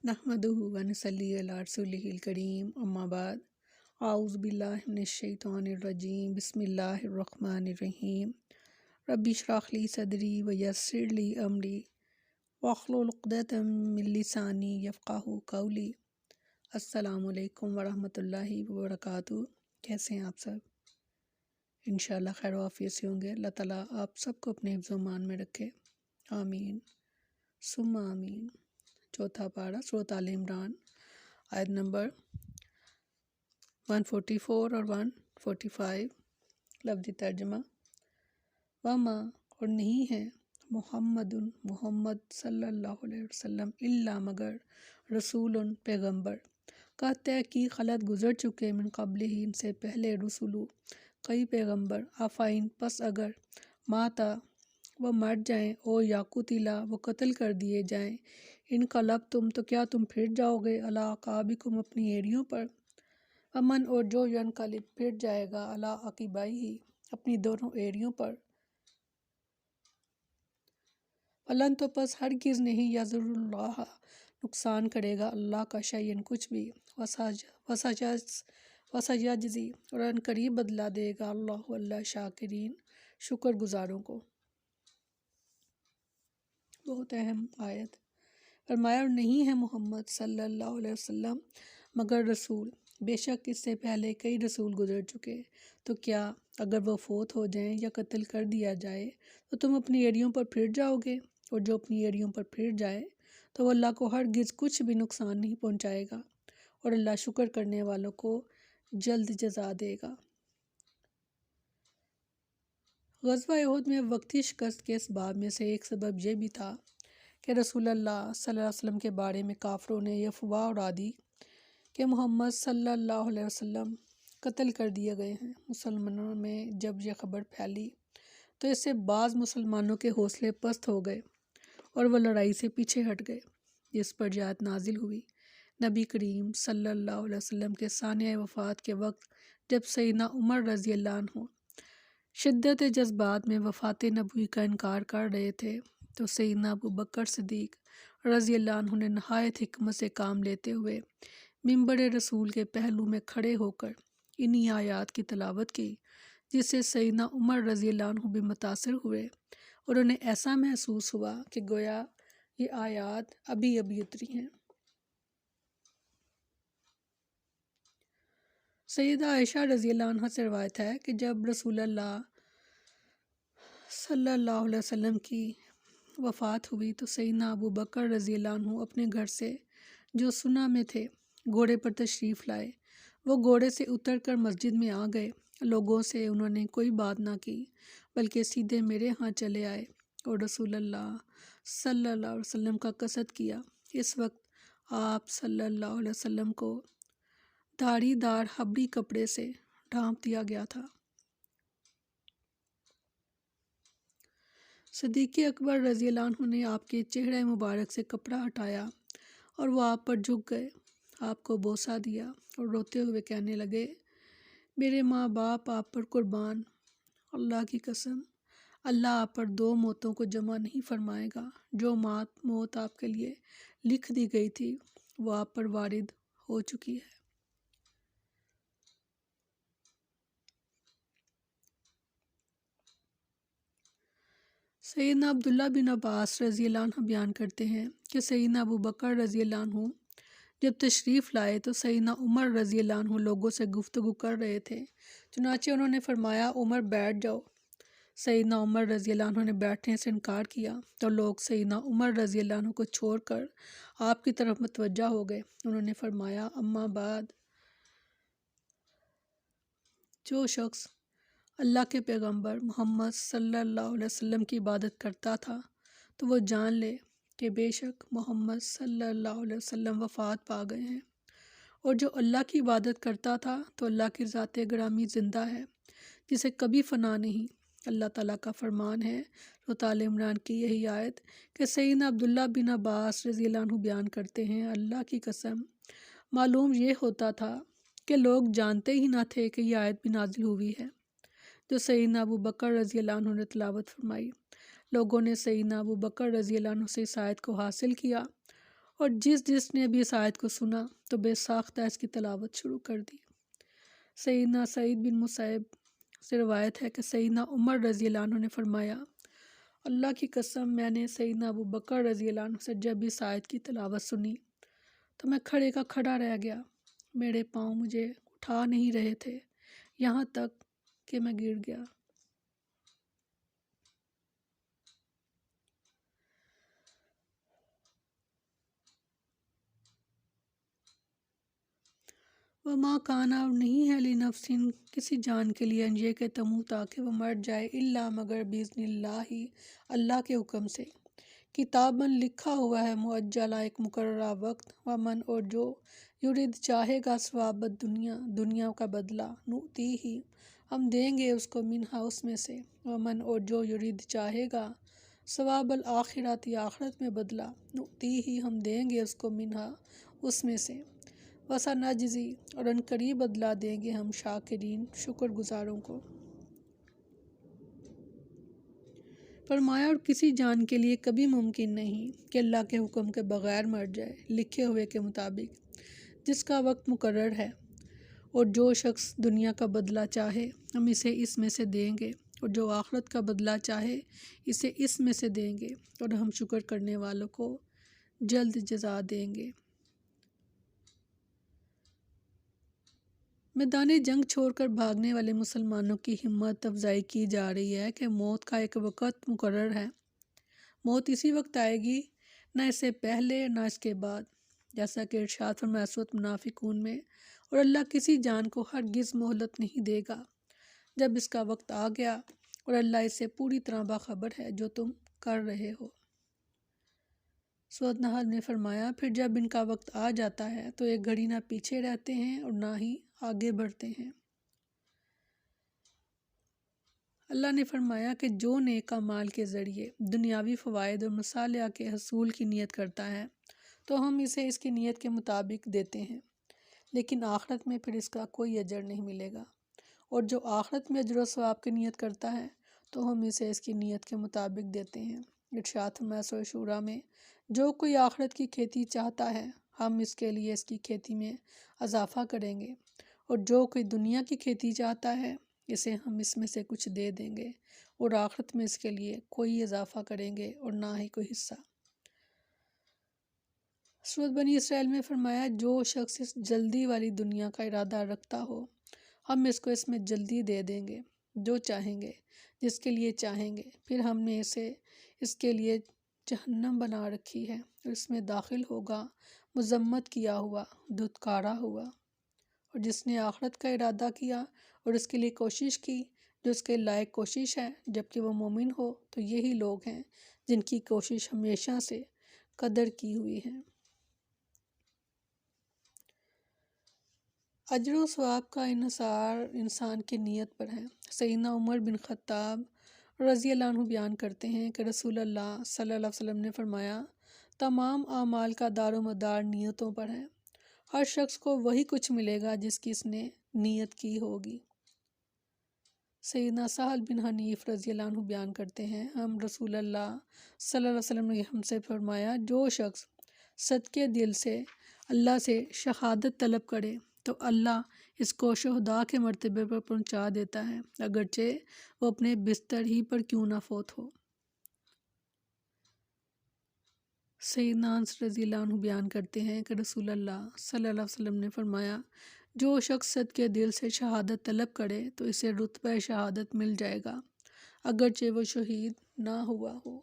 नहमदुहु व नसल्ली अला रसूलिहिल करीम अम्मा बाद आऊज़ु बिल्लाहि मिनश शैतानिर रजीम बिस्मिल्लाहिर रहमानिर रहीम रब्बि इश्रह ली सदरी व यस्सिर ली अमरी वहलुल उक़दतम मिन लिसानी यफ़क़हू क़ौली। अस्सलामु अलैकुम व रहमतुल्लाहि व बरकातुहू। कैसे हैं आप सब? इंशाअल्लाह खैर व आफ़ियत से होंगे। अल्लाह ताला आप सबको अपने हिफ्ज़ व अमान में रखे, आमीन सुम्मा आमीन। चौथा पारा सूरत आल इमरान, आयत नंबर 144 और 145। लफ्ज़ी तर्जमा। वमा और नहीं है मुहम्मदुन मुहम्मद सल्लल्लाहु अलैहि वसल्लम इल्ला मगर रसूलुन पैगंबर कहते हैं कि खलत गुज़र चुके मिन क़ब्ल ही इनसे पहले रसूलु कई पैगंबर आफ़ाइन पस अगर माता वो मर जाएं ओ याकुतिला वो कत्ल कर दिए जाएं इन कलब तुम तो क्या तुम फिर जाओगे अला अकाबिकुम अपनी एड़ियों पर। अमन और जो यन कलिब फिर जाएगा अला अकीबाई ही अपनी दोनों एड़ियों पर। फलन तो पस हरगिज़ नहीं यज़ुरुल्लाह नुकसान करेगा अल्लाह का शयन कुछ भी। वसयजज़ी और अनकरीब बदला देगा अल्लाह अल्लाह शाकिरीन शुक्रगुजारों को। बहुत अहम आयत। फरमाया और नहीं है मोहम्मद सल्लल्लाहु अलैहि वसल्लम मगर रसूल, बेशक इससे पहले कई रसूल गुजर चुके, तो क्या अगर वो फोत हो जाएं या कत्ल कर दिया जाए तो तुम अपनी एड़ियों पर फिर जाओगे? और जो अपनी एड़ियों पर फिर जाए तो वो अल्लाह को हरगिज़ कुछ भी नुकसान नहीं पहुंचाएगा और अल्लाह शुक्र करने वालों को जल्द जज़ा देगा। ग़ज़वा उहद में वक्ती शिकस्त के इसबाब में से एक सबब यह भी था कि रसूलुल्लाह सल्लल्लाहु अलैहि वसल्लम के बारे में काफ़रों ने यह अफ़वाह उड़ा दी कि मोहम्मद सल्लल्लाहु अलैहि वसल्लम कत्ल कर दिए गए हैं। मुसलमानों में जब यह खबर फैली तो इससे बाज़ मुसलमानों के हौसले पस्त हो गए और वह लड़ाई से पीछे हट गए, जिस पर जो आयत नाजिल हुई। नबी करीम सल्लल्लाहु अलैहि वसल्लम के सानिया वफ़ात के वक्त जब सैयदना उमर रज़ी अल्लाह अन्हु शिद्दत जज्बात में वफ़ात नबवी का इनकार कर रहे थे तो सैयदना अबू बकर सिद्दीक़ रज़ी अल्लाह अन्हु ने नहायत हिकमत से काम लेते हुए मिंबर रसूल के पहलू में खड़े होकर इन्हीं आयात की तिलावत की, जिससे सैयदना उमर रज़ी अल्लाह अन्हु भी मुतासिर हुए और उन्हें ऐसा महसूस हुआ कि गोया ये आयात अभी अभी उतरी हैं। सैयदा आयशा रज़ी अल्लाह अन्हा से रवायत है कि जब रसूलुल्लाह सल्लल्लाहु अलैहि वसल्लम की वफ़ात हुई तो सैयदना अबू बकर रज़ी अल्लाह अन्हु अपने घर से जो सुना में थे घोड़े पर तशरीफ़ लाए। वो घोड़े से उतरकर मस्जिद में आ गए। लोगों से उन्होंने कोई बात ना की बल्कि सीधे मेरे यहाँ चले आए और रसूलुल्लाह सल्लल्लाहु अलैहि वसल्लम का कसद किया। इस वक्त आप सल्लल्लाहु अलैहि वसल्लम को धारीदार हबरी कपड़े से ढांप दिया गया था। सिद्दीक़ अकबर रज़ी अल्लाह अन्हु ने आपके चेहरे मुबारक से कपड़ा हटाया और वो आप पर झुक गए, आपको बोसा दिया और रोते हुए कहने लगे, मेरे माँ बाप आप पर कुर्बान, अल्लाह की कसम अल्लाह आप पर दो मौतों को जमा नहीं फरमाएगा। जो मौत आपके लिए लिख दी गई थी वो आप पर वारिद हो चुकी है। सैयदना अब्दुल्ला बिन अब्बास रज़ी अल्लाह अन्हु बयान करते हैं कि सैयदना अबू बकर रज़ी अल्लाह अन्हु जब तशरीफ़ लाए तो सैयदना उमर रज़ी अल्लाह अन्हु लोगों से गुफ्तगू कर रहे थे। चुनाचे उन्होंने फरमाया, उमर बैठ जाओ। सैयदना उमर रज़ी अल्लाह अन्हु ने बैठने से इनकार किया तो लोग सैयदना उमर रज़ी अल्लाह अन्हु को छोड़कर आपकी तरफ मुतवज्जा हो गए। उन्होंने फरमाया, अम्मा बाद, जो शख्स अल्लाह के पैगंबर मोहम्मद सल्लल्लाहु अलैहि वसल्लम की इबादत करता था तो वो जान ले कि बेशक मोहम्मद सल्लल्लाहु अलैहि वसल्लम वफ़ात पा गए हैं, और जो अल्लाह की इबादत करता था तो अल्लाह की ज़ात ग्रामी ज़िंदा है जिसे कभी फ़ना नहीं। अल्लाह ताला का फरमान है सूरत आल इमरान की यही आयत कि सैयदना अब्दुल्ला बिन अब्बास रज़ी अल्लाह अन्हु बयान करते हैं, अल्लाह की कसम मालूम ये होता था कि लोग जानते ही ना थे कि यह आयत भी नाजिल हुई है जो सैयदना अबू बकर रज़ी अल्लाह अन्हु ने तिलावत फरमाई। लोगों ने सैयदना अबू बकर रज़ी अल्लाह अन्हु से इस आयत को हासिल किया اور جس نے بھی اس آیت کو سنا تو بے ساختہ اس کی تلاوت شروع کر دی۔ سیدنا سعید بن مسیب سے روایت ہے کہ سیدنا عمر رضی اللہ عنہ نے فرمایا، اللہ کی قسم میں نے سیدنا ابو بکر رضی اللہ عنہ سے جب اس آیت کی تلاوت سنی تو میں کھڑے کا کھڑا رہ گیا، میرے پاؤں مجھے اٹھا نہیں رہے تھے، یہاں تک کہ میں گر گیا۔ وما کانا، اور نہیں ہے لنفس کسی جان کے لیے، یہ کہ تموتا کہ وہ مر جائے، الا مگر باذن اللہ، اللہ کے حکم سے، کتاباً لکھا ہوا ہے، مؤجلہ ایک مقررہ وقت، ومن اور جو یرید چاہے گا ثواب الدنیا، دنیا کا بدلہ، نؤتی ہی ہم دیں گے اس کو، منہا اس میں سے، ومن اور جو یرید چاہے گا ثواب الآخرت، آخرت میں بدلہ، نؤتی ہی ہم دیں گے اس کو، منہا اس میں سے، وسنجزی اور ان قریب بدلا دیں گے ہم، شاکرین شکر گزاروں کو۔ فرمایا اور کسی جان کے لیے کبھی ممکن نہیں کہ اللہ کے حکم کے بغیر مر جائے، لکھے ہوئے کے مطابق جس کا وقت مقرر ہے، اور جو شخص دنیا کا بدلہ چاہے ہم اسے اس میں سے دیں گے، اور جو آخرت کا بدلہ چاہے اسے اس میں سے دیں گے، اور ہم شکر کرنے والوں کو جلد جزا دیں گے۔ میدان جنگ چھوڑ کر بھاگنے والے مسلمانوں کی ہمت افزائی کی جا رہی ہے کہ موت کا ایک وقت مقرر ہے، موت اسی وقت آئے گی، نہ اس سے پہلے نہ اس کے بعد، جیسا کہ ارشاد فرمایا سورۃ منافقون میں، اور اللہ کسی جان کو ہرگز مہلت نہیں دے گا جب اس کا وقت آ گیا، اور اللہ اس سے پوری طرح باخبر ہے جو تم کر رہے ہو۔ سورۃ نحل نے فرمایا، پھر جب ان کا وقت آ جاتا ہے تو ایک گھڑی نہ پیچھے رہتے ہیں اور نہ ہی آگے بڑھتے ہیں۔ اللہ نے فرمایا کہ جو نیک اعمال کے ذریعے دنیاوی فوائد اور مصالح کے حصول کی نیت کرتا ہے تو ہم اسے اس کی نیت کے مطابق دیتے ہیں، لیکن آخرت میں پھر اس کا کوئی اجر نہیں ملے گا، اور جو آخرت میں اجر و ثواب کی نیت کرتا ہے تو ہم اسے اس کی نیت کے مطابق دیتے ہیں۔ ارشاد فرمایا سورۃ شورى میں، جو کوئی آخرت کی کھیتی چاہتا ہے ہم اس کے لیے اس کی کھیتی میں اضافہ کریں گے، اور جو کوئی دنیا کی کھیتی چاہتا ہے اسے ہم اس میں سے کچھ دے دیں گے، اور آخرت میں اس کے لیے کوئی اضافہ کریں گے اور نہ ہی کوئی حصہ۔ سورۃ بنی اسرائیل میں فرمایا، جو شخص اس جلدی والی دنیا کا ارادہ رکھتا ہو ہم اس کو اس میں جلدی دے دیں گے، جو چاہیں گے، جس کے لیے چاہیں گے، پھر ہم نے اسے اس کے لیے جہنم بنا رکھی ہے، اور اس میں داخل ہوگا مذمت کیا ہوا، دھتکارا ہوا۔ اور جس نے آخرت کا ارادہ کیا اور اس کے لیے کوشش کی جو اس کے لائق کوشش ہے، جبکہ وہ مومن ہو، تو یہی لوگ ہیں جن کی کوشش ہمیشہ سے قدر کی ہوئی ہے۔ اجر و ثواب کا انحصار انسان کی نیت پر ہے۔ سیدنا عمر بن خطاب رضی اللہ عنہ بیان کرتے ہیں کہ رسول اللہ صلی اللہ علیہ وسلم نے فرمایا، تمام اعمال کا دار و مدار نیتوں پر ہے، ہر شخص کو وہی کچھ ملے گا جس کی اس نے نیت کی ہوگی۔ سیدنا سہل بن حنیف رضی اللہ عنہ بیان کرتے ہیں، ہم رسول اللہ صلی اللہ علیہ وسلم نے ہم سے فرمایا، جو شخص صدقے دل سے اللہ سے شہادت طلب کرے تو اللہ اس کو شہداء کے مرتبے پر پہنچا دیتا ہے، اگرچہ وہ اپنے بستر ہی پر کیوں نہ فوت ہو۔ سیدنا انس رضی اللہ عنہ بیان کرتے ہیں کہ رسول اللہ صلی اللہ علیہ وسلم نے فرمایا، جو شخص صدقے دل سے شہادت طلب کرے تو اسے رتبہ شہادت مل جائے گا، اگرچہ وہ شہید نہ ہوا ہو۔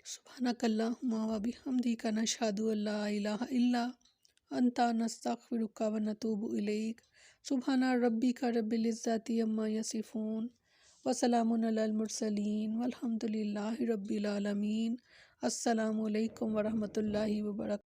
سبحانک اللہم و بحمدک، نشہد ان لا الہ الا انت، نستغفرک و نتوب الیک۔ سبحان ربک رب العزۃ عما یصفون، وسلام علی المرسلین، والحمد للہ رب العالمین۔ السلام علیکم ورحمۃ اللہ وبرکاتہ۔